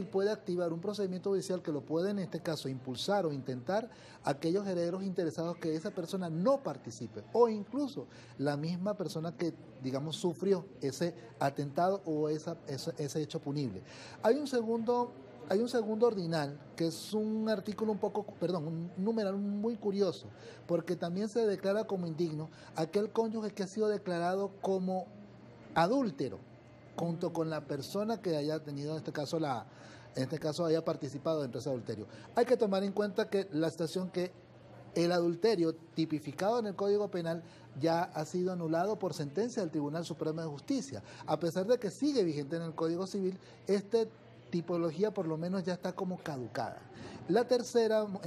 puede activar un procedimiento judicial que lo puede en este caso impulsar o intentar aquellos herederos interesados que esa persona no participe o incluso la misma persona que digamos sufrió ese atentado o ese hecho punible. Hay un segundo ordinal, que es un artículo un numeral muy curioso, porque también se declara como indigno aquel cónyuge que ha sido declarado como adúltero, junto con la persona que haya tenido, en este caso haya participado dentro de ese adulterio. Hay que tomar en cuenta que la situación que el adulterio tipificado en el Código Penal ya ha sido anulado por sentencia del Tribunal Supremo de Justicia, a pesar de que sigue vigente en el Código Civil, esta tipología por lo menos ya está como caducada. El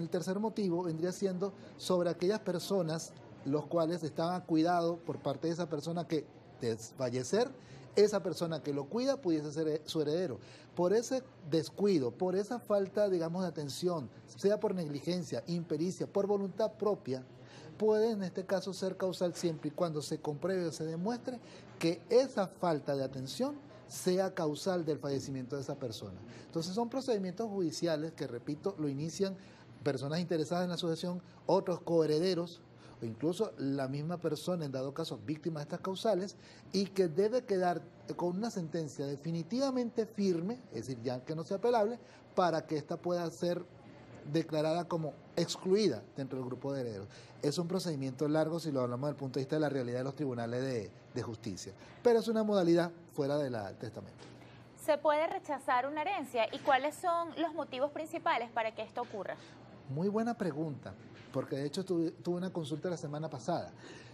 tercer motivo vendría siendo sobre aquellas personas los cuales estaban a cuidado por parte de esa persona que desfallecer, esa persona que lo cuida pudiese ser su heredero. Por ese descuido, por esa falta, digamos, de atención, sea por negligencia, impericia, por voluntad propia, puede en este caso ser causal siempre y cuando se compruebe o se demuestre que esa falta de atención sea causal del fallecimiento de esa persona. Entonces son procedimientos judiciales que, repito, lo inician personas interesadas en la sucesión, otros coherederos, o incluso la misma persona, en dado caso, víctima de estas causales, y que debe quedar con una sentencia definitivamente firme, es decir, ya que no sea apelable, para que ésta pueda ser declarada como excluida dentro del grupo de herederos. Es un procedimiento largo si lo hablamos desde el punto de vista de la realidad de los tribunales de justicia, pero es una modalidad fuera del testamento. ¿Se puede rechazar una herencia y cuáles son los motivos principales para que esto ocurra? Muy buena pregunta, porque de hecho tuve una consulta la semana pasada.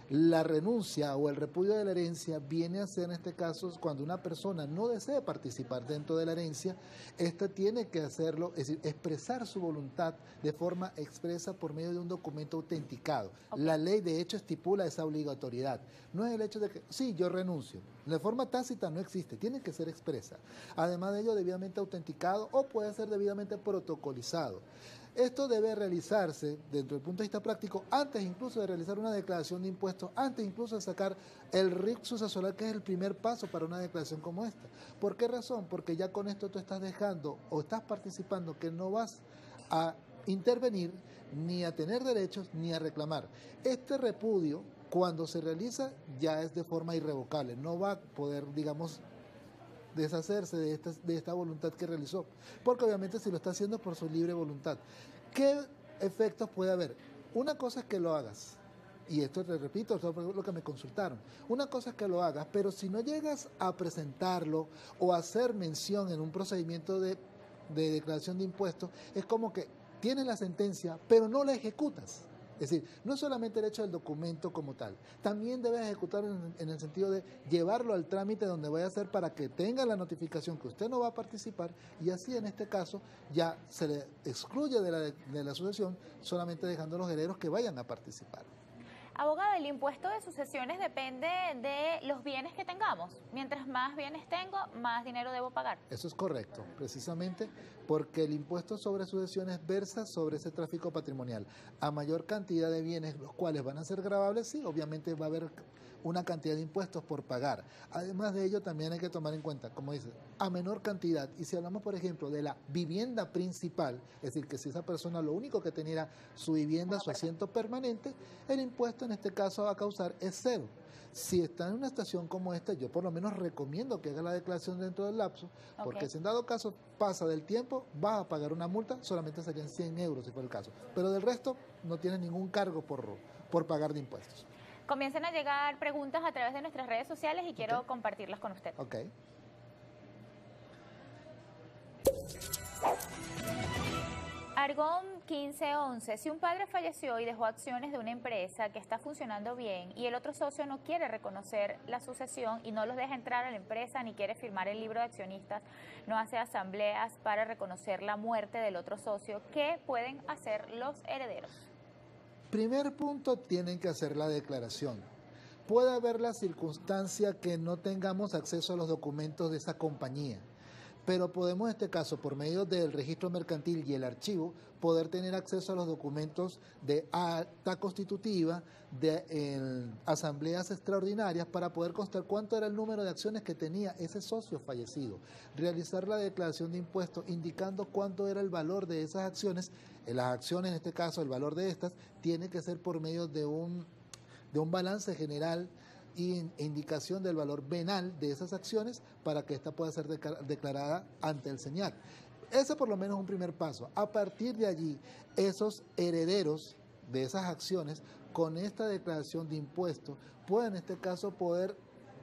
La renuncia o el repudio de la herencia viene a ser en este caso cuando una persona no desea participar dentro de la herencia, ésta tiene que hacerlo, es decir, expresar su voluntad de forma expresa por medio de un documento autenticado. Okay. La ley de hecho estipula esa obligatoriedad. No es el hecho de que, sí, yo renuncio. De forma tácita no existe, tiene que ser expresa. Además de ello, debidamente autenticado o puede ser debidamente protocolizado. Esto debe realizarse, dentro del punto de vista práctico, antes incluso de realizar una declaración de impuestos, antes incluso de sacar el RIC sucesoral, que es el primer paso para una declaración como esta. ¿Por qué razón? Porque ya con esto tú estás dejando o estás participando que no vas a intervenir, ni a tener derechos, ni a reclamar. Este repudio, cuando se realiza, ya es de forma irrevocable, no va a poder, digamos, deshacerse de esta voluntad que realizó, porque obviamente si lo está haciendo por su libre voluntad. ¿Qué efectos puede haber? Una cosa es que lo hagas, y esto te repito, esto es lo que me consultaron, una cosa es que lo hagas, pero si no llegas a presentarlo o a hacer mención en un procedimiento de declaración de impuestos, es como que tienes la sentencia, pero no la ejecutas. Es decir, no solamente el hecho del documento como tal, también debes ejecutar en el sentido de llevarlo al trámite donde vaya a ser para que tenga la notificación que usted no va a participar y así en este caso ya se le excluye de la sucesión, solamente dejando a los herederos que vayan a participar. Abogada, el impuesto de sucesiones depende de los bienes que tengamos. Mientras más bienes tengo, más dinero debo pagar. Eso es correcto, precisamente porque el impuesto sobre sucesiones versa sobre ese tráfico patrimonial. A mayor cantidad de bienes, los cuales van a ser gravables, sí, obviamente va a haber una cantidad de impuestos por pagar. Además de ello, también hay que tomar en cuenta, como dice, a menor cantidad. Y si hablamos, por ejemplo, de la vivienda principal, es decir, que si esa persona lo único que tenía su vivienda, su asiento permanente, el impuesto en este caso va a causar es cero. Si está en una estación como esta, yo por lo menos recomiendo que haga la declaración dentro del lapso, porque si en dado caso pasa del tiempo, vas a pagar una multa, solamente serían 100 euros si fuera el caso. Pero del resto, no tienes ningún cargo por pagar de impuestos. Comiencen a llegar preguntas a través de nuestras redes sociales y quiero compartirlas con usted. Ok. Argón 1511. Si un padre falleció y dejó acciones de una empresa que está funcionando bien y el otro socio no quiere reconocer la sucesión y no los deja entrar a la empresa ni quiere firmar el libro de accionistas, no hace asambleas para reconocer la muerte del otro socio, ¿qué pueden hacer los herederos? Primer punto, tienen que hacer la declaración. Puede haber la circunstancia que no tengamos acceso a los documentos de esa compañía, pero podemos en este caso, por medio del registro mercantil y el archivo, poder tener acceso a los documentos de acta constitutiva, de asambleas extraordinarias, para poder constar cuánto era el número de acciones que tenía ese socio fallecido, realizar la declaración de impuestos indicando cuánto era el valor de esas acciones. Las acciones, en este caso, el valor de estas, tiene que ser por medio de un balance general e indicación del valor venal de esas acciones para que ésta pueda ser declarada ante el SENIAC. Ese por lo menos es un primer paso. A partir de allí, esos herederos de esas acciones, con esta declaración de impuestos, pueden en este caso poder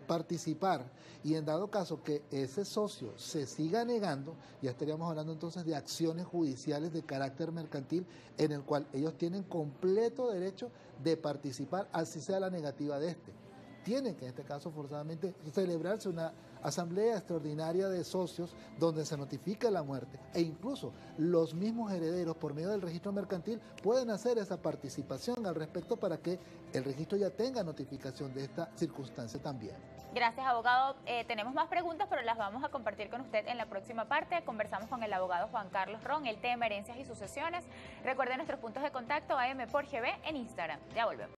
participar, y en dado caso que ese socio se siga negando, ya estaríamos hablando entonces de acciones judiciales de carácter mercantil en el cual ellos tienen completo derecho de participar, así sea la negativa de este. Tiene que en este caso forzadamente celebrarse una asamblea extraordinaria de socios donde se notifica la muerte, e incluso los mismos herederos por medio del registro mercantil pueden hacer esa participación al respecto para que el registro ya tenga notificación de esta circunstancia también. Gracias, abogado. Tenemos más preguntas, pero las vamos a compartir con usted en la próxima parte. Conversamos con el abogado Juan Carlos Ron, el tema herencias y sucesiones. Recuerden nuestros puntos de contacto, AM por GB en Instagram. Ya volvemos.